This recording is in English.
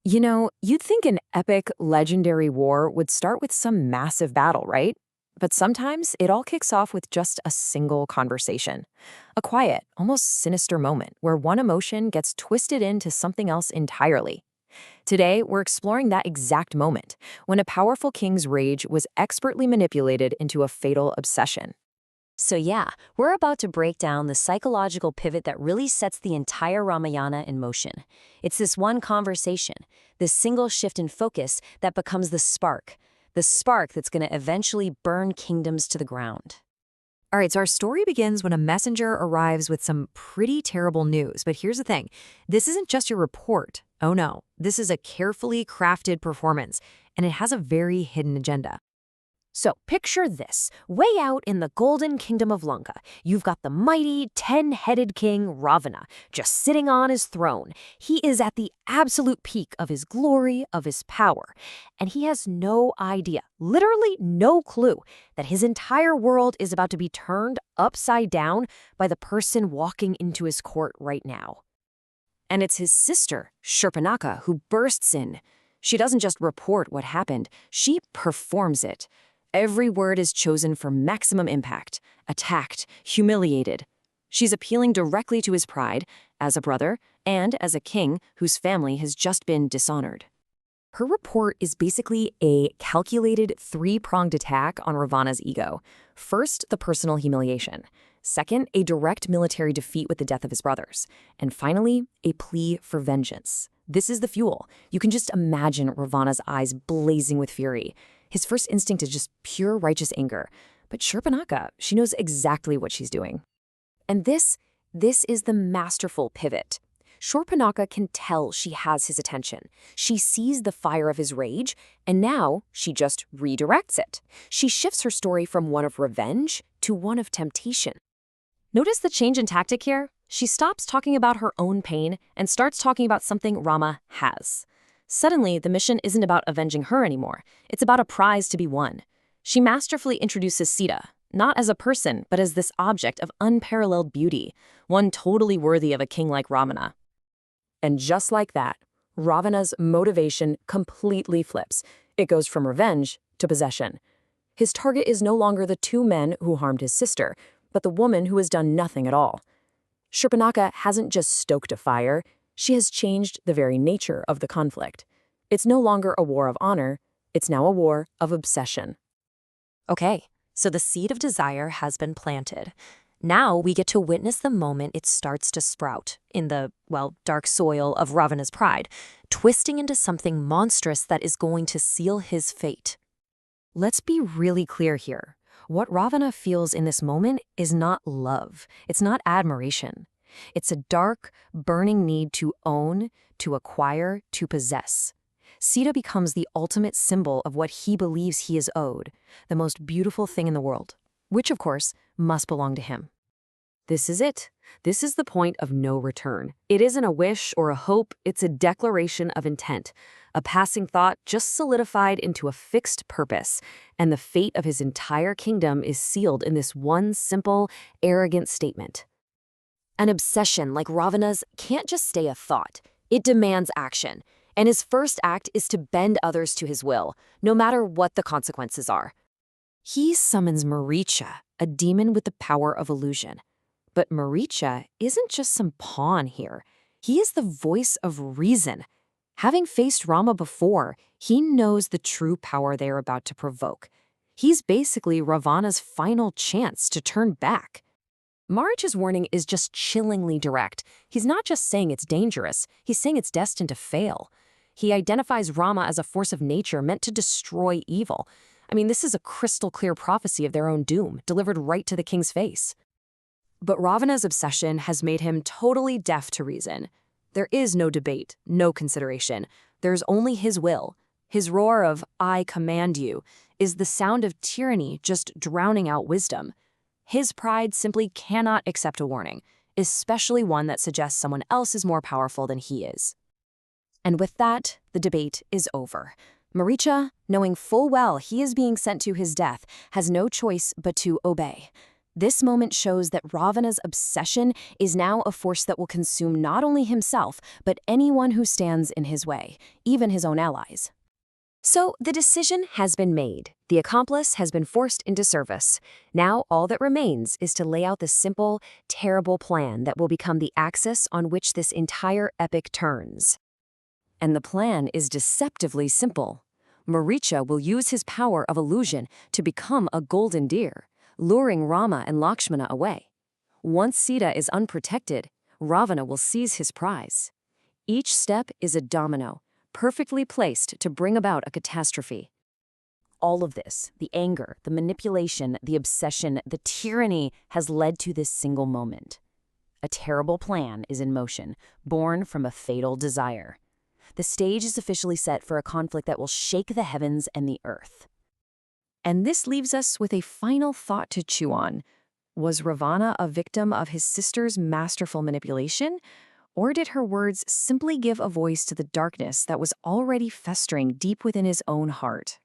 You'd think an epic, legendary war would start with some massive battle, right? But sometimes it all kicks off with just a single conversation. A quiet, almost sinister moment where one emotion gets twisted into something else entirely. Today, we're exploring that exact moment when a powerful king's rage was expertly manipulated into a fatal obsession. So yeah, we're about to break down the psychological pivot that really sets the entire Ramayana in motion. It's this one conversation, this single shift in focus that becomes the spark that's going to eventually burn kingdoms to the ground. All right, so our story begins when a messenger arrives with some pretty terrible news. But here's the thing. This isn't just your report. Oh no, this is a carefully crafted performance, and it has a very hidden agenda. So picture this. Way out in the golden kingdom of Lanka, you've got the mighty 10-headed king Ravana just sitting on his throne. He is at the absolute peak of his glory, of his power. And he has no idea, literally no clue, that his entire world is about to be turned upside down by the person walking into his court right now. And it's his sister, Shurpanakha, who bursts in. She doesn't just report what happened, she performs it. Every word is chosen for maximum impact, attacked, humiliated. She's appealing directly to his pride, as a brother, and as a king whose family has just been dishonored. Her report is basically a calculated three-pronged attack on Ravana's ego. First, the personal humiliation. Second, a direct military defeat with the death of his brothers. And finally, a plea for vengeance. This is the fuel. You can just imagine Ravana's eyes blazing with fury. His first instinct is just pure righteous anger. But Shurpanakha, she knows exactly what she's doing. And this is the masterful pivot. Shurpanakha can tell she has his attention. She sees the fire of his rage, and now she just redirects it. She shifts her story from one of revenge to one of temptation. Notice the change in tactic here? She stops talking about her own pain and starts talking about something Rama has. Suddenly, the mission isn't about avenging her anymore. It's about a prize to be won. She masterfully introduces Sita, not as a person, but as this object of unparalleled beauty, one totally worthy of a king like Ravana. And just like that, Ravana's motivation completely flips. It goes from revenge to possession. His target is no longer the two men who harmed his sister, but the woman who has done nothing at all. Shurpanakha hasn't just stoked a fire, she has changed the very nature of the conflict. It's no longer a war of honor, it's now a war of obsession. Okay, so the seed of desire has been planted. Now we get to witness the moment it starts to sprout in the, dark soil of Ravana's pride, twisting into something monstrous that is going to seal his fate. Let's be really clear here. What Ravana feels in this moment is not love. It's not admiration. It's a dark, burning need to own, to acquire, to possess. Sita becomes the ultimate symbol of what he believes he is owed, the most beautiful thing in the world, which, of course, must belong to him. This is it. This is the point of no return. It isn't a wish or a hope, it's a declaration of intent, a passing thought just solidified into a fixed purpose, and the fate of his entire kingdom is sealed in this one simple, arrogant statement. An obsession like Ravana's can't just stay a thought. It demands action, and his first act is to bend others to his will, no matter what the consequences are. He summons Maricha, a demon with the power of illusion. But Maricha isn't just some pawn here. He is the voice of reason. Having faced Rama before, he knows the true power they are about to provoke. He's basically Ravana's final chance to turn back. Maricha's warning is just chillingly direct. He's not just saying it's dangerous, he's saying it's destined to fail. He identifies Rama as a force of nature meant to destroy evil. I mean, this is a crystal clear prophecy of their own doom, delivered right to the king's face. But Ravana's obsession has made him totally deaf to reason. There is no debate, no consideration. There's only his will. His roar of, "I command you," is the sound of tyranny just drowning out wisdom. His pride simply cannot accept a warning, especially one that suggests someone else is more powerful than he is. And with that, the debate is over. Maricha, knowing full well he is being sent to his death, has no choice but to obey. This moment shows that Ravana's obsession is now a force that will consume not only himself, but anyone who stands in his way, even his own allies. So the decision has been made. The accomplice has been forced into service. Now all that remains is to lay out the simple, terrible plan that will become the axis on which this entire epic turns. And the plan is deceptively simple. Maricha will use his power of illusion to become a golden deer, luring Rama and Lakshmana away. Once Sita is unprotected, Ravana will seize his prize. Each step is a domino, perfectly placed to bring about a catastrophe. All of this, the anger, the manipulation, the obsession, the tyranny, has led to this single moment. A terrible plan is in motion, born from a fatal desire. The stage is officially set for a conflict that will shake the heavens and the earth. And this leaves us with a final thought to chew on. Was Ravana a victim of his sister's masterful manipulation? Or did her words simply give a voice to the darkness that was already festering deep within his own heart?